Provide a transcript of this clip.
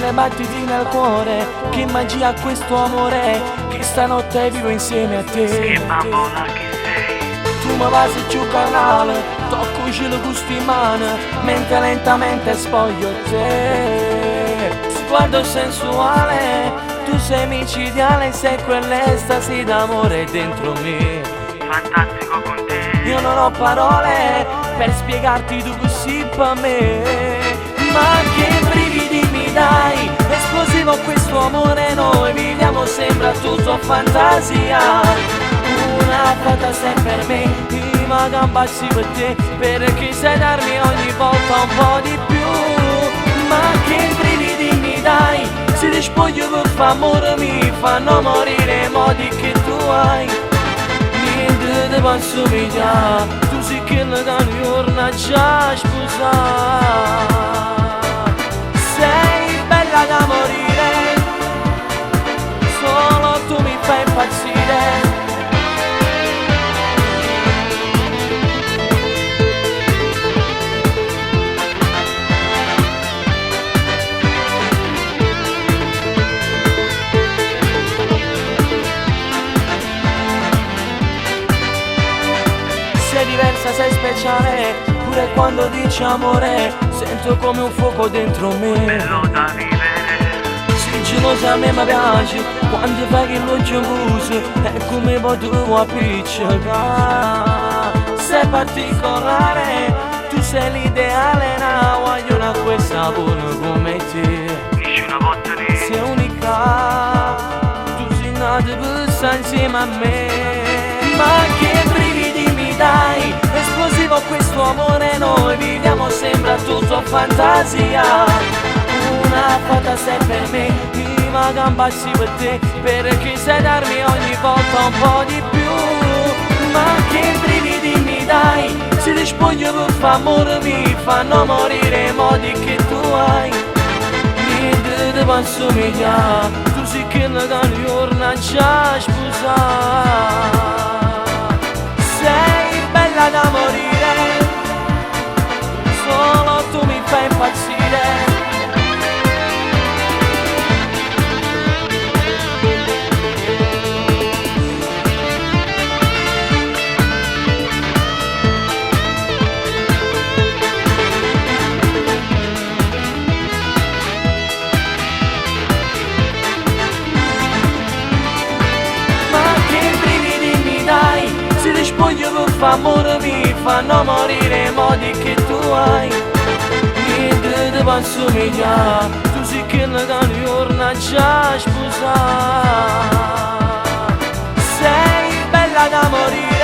le battiti nel cuore, che magia questo amore, che stanotte vivo insieme a te. Che bambola che sei. Tu mi vai giù canale, tocco il gusto in mano, mentre lentamente spoglio te. Sguardo sensuale, tu sei micidiale, sei quell'estasi d'amore dentro me. Fantastico con te. Io non ho parole per spiegarti tu così per me. Ma che brividi mi dai, esplosivo questo amore, noi viviamo sembra tutto fantasia. Una fantasia per me, ma gambassi per te, perché sai darmi ogni volta un po' di più. Ma che brividi mi dai, se ti spoglio per fa amore mi fanno morire i modi che tu hai. Niente ti posso somigliare, tu sei quella che un giorno già sposare. Sei bella da morire, solo tu mi fai impazzire. Sei diversa, sei speciale, pure quando dici amore, sento come un fuoco dentro me. Bello da vivere. Sei gelosa, a me mi piace, quando fai che non ci usi, è come poi tu appiccicare. Sei particolare, tu sei l'ideale, no, voglio una questa buona come te. Nessuna volta ne. Sei unica, tu sei nata per stare insieme a me. Ma che brividi mi dai, esplosivo questo amore, noi viviamo sembra tutto fantasia. Una fantasia per me, ma gambassi per te, perché sai darmi ogni volta un po' di più. Ma che brividi mi dai, se ti spoglio per fa amore mi fanno morire i modi che tu hai. Niente ti posso somigliare, tu sei quella che un giorno già sposare. Sei bella da morire, solo tu mi fai impazzire. Spoglio per fa amore mi fanno morire i modi che tu hai. Niente ti posso somigliare, tu sei quella che un giorno già sposare. Sei bella da morire.